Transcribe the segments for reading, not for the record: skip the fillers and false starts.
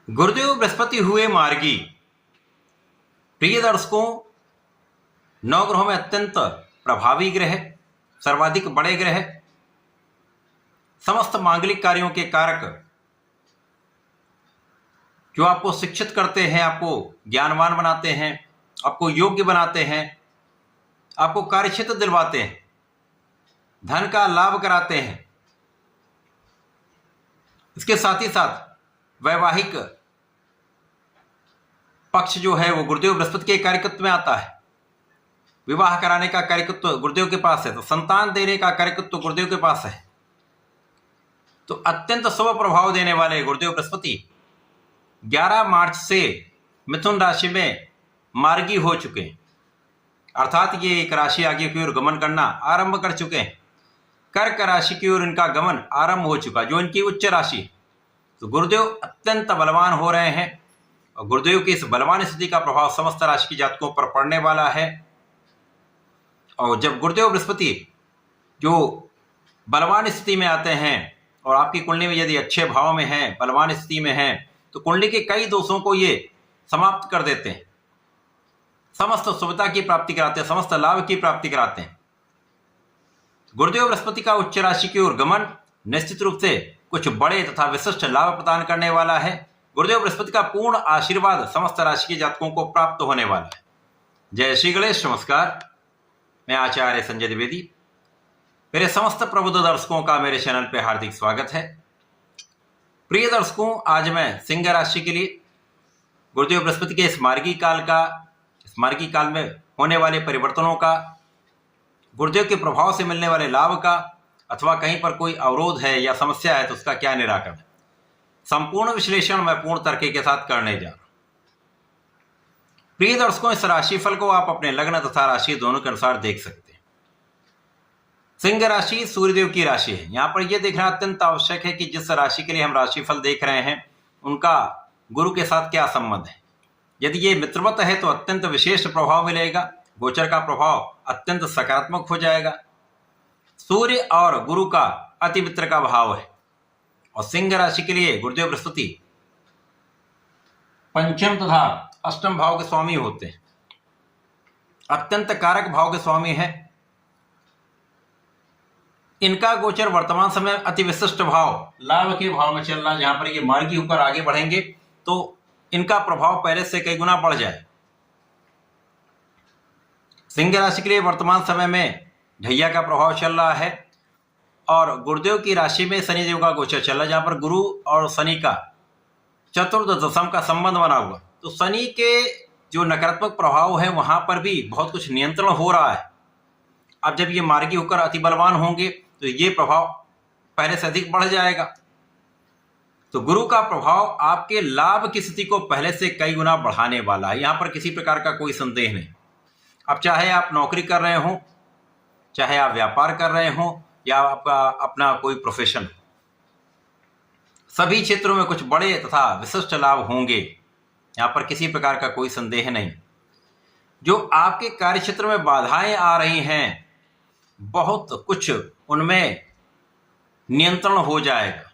गुरुदेव बृहस्पति हुए मार्गी। प्रिय दर्शकों, नवग्रहों में अत्यंत प्रभावी ग्रह, सर्वाधिक बड़े ग्रह, समस्त मांगलिक कार्यों के कारक, जो आपको शिक्षित करते हैं, आपको ज्ञानवान बनाते हैं, आपको योग्य बनाते हैं, आपको कार्यक्षेत्र दिलवाते हैं, धन का लाभ कराते हैं। इसके साथ ही साथ वैवाहिक पक्ष जो है वो गुरुदेव बृहस्पति के कार्यकत्व में आता है। विवाह कराने का कार्यकत्व गुरुदेव के पास है, तो संतान देने का कार्यकत्व गुरुदेव के पास है। तो अत्यंत शुभ प्रभाव देने वाले गुरुदेव बृहस्पति 11 मार्च से मिथुन राशि में मार्गी हो चुके हैं, अर्थात ये एक राशि आगे की ओर गमन करना आरंभ कर चुके हैं। कर्क राशि की ओर इनका गमन आरंभ हो चुका, जो इनकी उच्च राशि है। तो गुरुदेव अत्यंत बलवान हो रहे हैं और गुरुदेव की इस बलवान स्थिति का प्रभाव समस्त राशि की जातकों पर पड़ने वाला है। और जब गुरुदेव बृहस्पति जो बलवान स्थिति में आते हैं और आपकी कुंडली में यदि अच्छे भाव में हैं, बलवान स्थिति में हैं, तो कुंडली के कई दोषों को ये समाप्त कर देते हैं, समस्त सुविधा की प्राप्ति कराते हैं, समस्त लाभ की प्राप्ति कराते हैं। गुरुदेव बृहस्पति का उच्च राशि की ओर गमन निश्चित रूप से कुछ बड़े तथा विशिष्ट लाभ प्रदान करने वाला है। गुरुदेव बृहस्पति का पूर्ण आशीर्वाद समस्त राशि के जातकों को प्राप्त होने वाला है। जय श्री गणेश। नमस्कार, मैं आचार्य संजय द्विवेदी। मेरे समस्त प्रबुद्ध दर्शकों का मेरे चैनल पे हार्दिक स्वागत है। प्रिय दर्शकों, आज मैं सिंह राशि के लिए गुरुदेव बृहस्पति के इस मार्गी काल में होने वाले परिवर्तनों का, गुरुदेव के प्रभाव से मिलने वाले लाभ का, अथवा कहीं पर कोई अवरोध है या समस्या है तो उसका क्या निराकरण है, संपूर्ण विश्लेषण मैं पूर्ण तर्क के साथ करने जा रहा हूं। प्रिय दर्शकों, इस राशिफल को आप अपने लग्न तथा राशि दोनों के अनुसार देख सकते हैं। सिंह राशि सूर्यदेव की राशि है। यहां पर यह देखना अत्यंत आवश्यक है कि जिस राशि के लिए हम राशिफल देख रहे हैं उनका गुरु के साथ क्या संबंध है। यदि ये मित्रवत है तो अत्यंत विशेष प्रभाव मिलेगा, गोचर का प्रभाव अत्यंत सकारात्मक हो जाएगा। सूर्य और गुरु का अति मित्र का भाव है और सिंह राशि के लिए गुरुदेव बृहस्पति पंचम तथा अष्टम भाव के स्वामी होते हैं, अत्यंत कारक भाव के स्वामी हैं। इनका गोचर वर्तमान समय अति विशिष्ट भाव लाभ के भाव में चल रहा है, जहां पर ये मार्गी होकर आगे बढ़ेंगे तो इनका प्रभाव पहले से कई गुना बढ़ जाए। सिंह राशि के लिए वर्तमान समय में ढैया का प्रभाव चल रहा है और गुरुदेव की राशि में शनिदेव का गोचर चल रहा है, जहां पर गुरु और शनि का चतुर्थ दशम का संबंध बना हुआ। तो शनि के जो नकारात्मक प्रभाव है वहां पर भी बहुत कुछ नियंत्रण हो रहा है। अब जब ये मार्गी होकर अति बलवान होंगे तो ये प्रभाव पहले से अधिक बढ़ जाएगा। तो गुरु का प्रभाव आपके लाभ की स्थिति को पहले से कई गुना बढ़ाने वाला है, यहां पर किसी प्रकार का कोई संदेह नहीं। अब चाहे आप नौकरी कर रहे हो, चाहे आप व्यापार कर रहे हो या आपका अपना कोई प्रोफेशन, सभी क्षेत्रों में कुछ बड़े तथा विशिष्ट लाभ होंगे, यहां पर किसी प्रकार का कोई संदेह नहीं। जो आपके कार्य क्षेत्र में बाधाएं आ रही हैं, बहुत कुछ उनमें नियंत्रण हो जाएगा।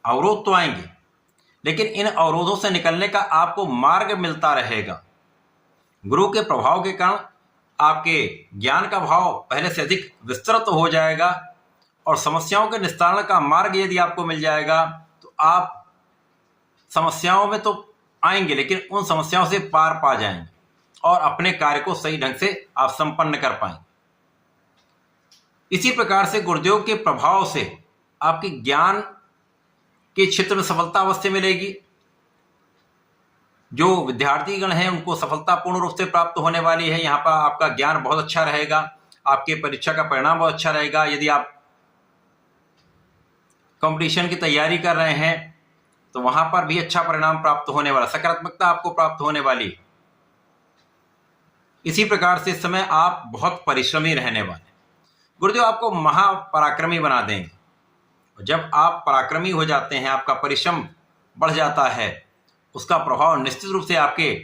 अवरोध तो आएंगे, लेकिन इन अवरोधों से निकलने का आपको मार्ग मिलता रहेगा। गुरु के प्रभाव के कारण आपके ज्ञान का भाव पहले से अधिक विस्तृत हो जाएगा और समस्याओं के निस्तारण का मार्ग यदि आपको मिल जाएगा तो आप समस्याओं में तो आएंगे, लेकिन उन समस्याओं से पार पा जाएंगे और अपने कार्य को सही ढंग से आप संपन्न कर पाएंगे। इसी प्रकार से गुरुदेव के प्रभाव से आपके ज्ञान के क्षेत्र में सफलता अवश्य मिलेगी। जो विद्यार्थीगण हैं उनको सफलता पूर्ण रूप से प्राप्त होने वाली है। यहाँ पर आपका ज्ञान बहुत अच्छा रहेगा, आपके परीक्षा का परिणाम बहुत अच्छा रहेगा। यदि आप कंपटीशन की तैयारी कर रहे हैं तो वहां पर भी अच्छा परिणाम प्राप्त होने वाला, सकारात्मकता आपको प्राप्त होने वाली। इसी प्रकार से इस समय आप बहुत परिश्रमी रहने वाले। गुरुदेव आपको महापराक्रमी बना देंगे। जब आप पराक्रमी हो जाते हैं, आपका परिश्रम बढ़ जाता है, उसका प्रभाव निश्चित रूप से आपके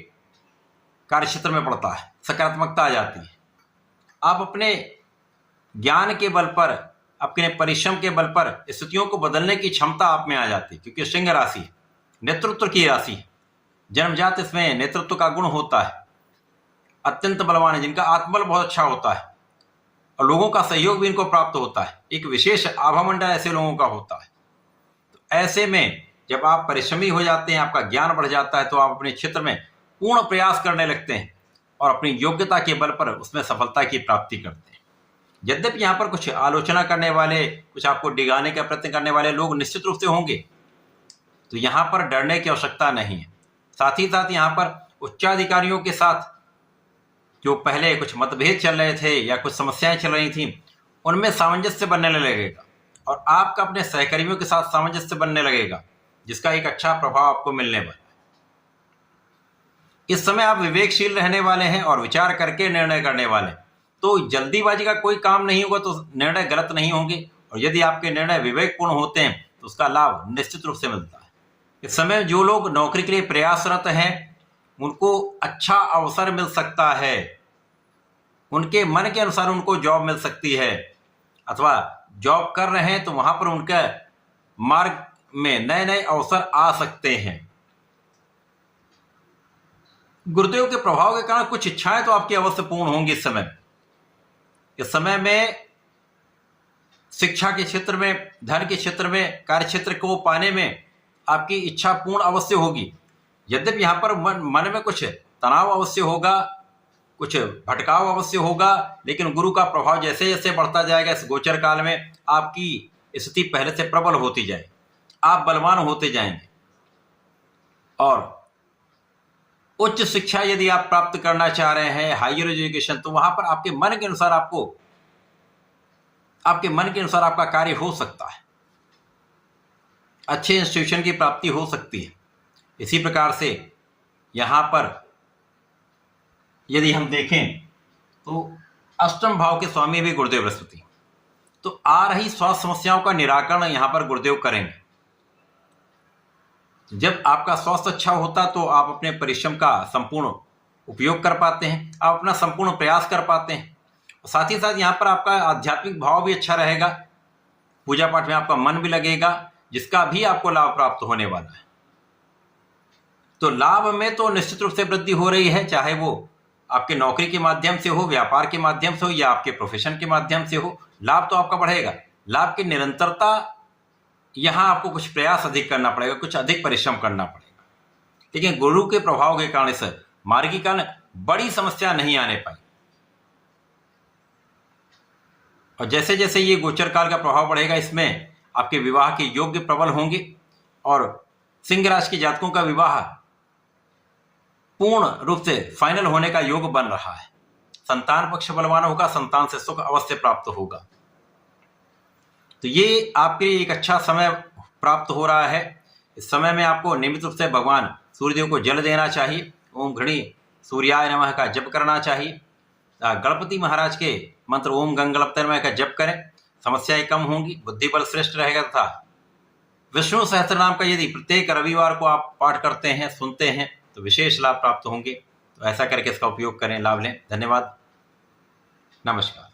कार्यक्षेत्र में पड़ता है, सकारात्मकता आ जाती है। आप अपने ज्ञान के बल पर, अपने परिश्रम के बल पर स्थितियों को बदलने की क्षमता आप में आ जाती है, क्योंकि सिंह राशि नेतृत्व की राशि है, जन्मजात इसमें नेतृत्व का गुण होता है, अत्यंत बलवान है, जिनका आत्मबल बहुत अच्छा होता है और लोगों का सहयोग भी इनको प्राप्त होता है। एक विशेष आभामंडल ऐसे लोगों का होता है। तो ऐसे में जब आप परिश्रमी हो जाते हैं, आपका ज्ञान बढ़ जाता है, तो आप अपने क्षेत्र में पूर्ण प्रयास करने लगते हैं और अपनी योग्यता के बल पर उसमें सफलता की प्राप्ति करते हैं। यद्यपि यहाँ पर कुछ आलोचना करने वाले, कुछ आपको डिगाने का प्रयत्न करने वाले लोग निश्चित रूप से होंगे, तो यहाँ पर डरने की आवश्यकता नहीं है। साथ ही साथ यहाँ पर उच्चाधिकारियों के साथ जो पहले कुछ मतभेद चल रहे थे या कुछ समस्याएं चल रही थी, उनमें सामंजस्य बनने लगेगा और आपका अपने सहकर्मियों के साथ सामंजस्य बनने लगेगा, जिसका एक अच्छा प्रभाव आपको मिलने वाला है। इस समय आप विवेकशील रहने वाले हैं और विचार करके निर्णय करने वाले हैं, तो जल्दीबाजी का कोई काम नहीं होगा, तो निर्णय गलत नहीं होंगे और यदि आपके निर्णय विवेकपूर्ण होते हैं तो उसका लाभ निश्चित रूप से मिलता है। इस समय जो लोग नौकरी के लिए प्रयासरत हैं, उनको अच्छा अवसर मिल सकता है, उनके मन के अनुसार उनको जॉब मिल सकती है, अथवा जॉब कर रहे हैं तो वहां पर उनके मार्ग में नए नए अवसर आ सकते हैं। गुरुदेव के प्रभाव के कारण कुछ इच्छाएं तो आपकी अवश्य पूर्ण होंगी। इस समय में शिक्षा के क्षेत्र में, धन के क्षेत्र में, कार्य क्षेत्र को पाने में आपकी इच्छा पूर्ण अवश्य होगी। यद्यपि यहाँ पर मन में कुछ तनाव अवश्य होगा, कुछ भटकाव अवश्य होगा, लेकिन गुरु का प्रभाव जैसे जैसे बढ़ता जाएगा इस गोचर काल में, आपकी स्थिति पहले से प्रबल होती जाए, आप बलवान होते जाएंगे। और उच्च शिक्षा यदि आप प्राप्त करना चाह रहे हैं, हायर एजुकेशन, तो वहां पर आपके मन के अनुसार आपका कार्य हो सकता है, अच्छे इंस्टीट्यूशन की प्राप्ति हो सकती है। इसी प्रकार से यहां पर यदि हम देखें तो अष्टम भाव के स्वामी भी गुरुदेव बृहस्पति, तो आ रही स्वास्थ्य समस्याओं का निराकरण यहां पर गुरुदेव करेंगे। जब आपका स्वास्थ्य अच्छा होता तो आप अपने परिश्रम का संपूर्ण उपयोग कर पाते हैं, आप अपना संपूर्ण प्रयास कर पाते हैं। साथ ही साथ यहाँ पर आपका आध्यात्मिक भाव भी अच्छा रहेगा, पूजा पाठ में आपका मन भी लगेगा, जिसका भी आपको लाभ प्राप्त होने वाला है। तो लाभ में तो निश्चित रूप से वृद्धि हो रही है, चाहे वो आपके नौकरी के माध्यम से हो, व्यापार के माध्यम से हो या आपके प्रोफेशन के माध्यम से हो, लाभ तो आपका बढ़ेगा। लाभ की निरंतरता, यहाँ आपको कुछ प्रयास अधिक करना पड़ेगा, कुछ अधिक परिश्रम करना पड़ेगा, लेकिन गुरु के प्रभाव के कारण से मार्गी कारण बड़ी समस्या नहीं आने पाई। और जैसे जैसे ये गोचर काल का प्रभाव बढ़ेगा, इसमें आपके विवाह के योग्य प्रबल होंगे और सिंह राशि के जातकों का विवाह पूर्ण रूप से फाइनल होने का योग बन रहा है। संतान पक्ष बलवान होगा, संतान से सुख अवश्य प्राप्त होगा। तो ये आपके लिए एक अच्छा समय प्राप्त हो रहा है। इस समय में आपको नियमित रूप से भगवान सूर्यदेव को जल देना चाहिए, ओम घृणी सूर्याय नमः का जप करना चाहिए, गणपति महाराज के मंत्र ओम गंगलपते नमः का जप करें, समस्याएं कम होंगी, बुद्धि बल श्रेष्ठ रहेगा। तथा विष्णु सहस्त्रनाम का यदि प्रत्येक रविवार को आप पाठ करते हैं, सुनते हैं, तो विशेष लाभ प्राप्त होंगे। तो ऐसा करके इसका उपयोग करें, लाभ लें। धन्यवाद, नमस्कार।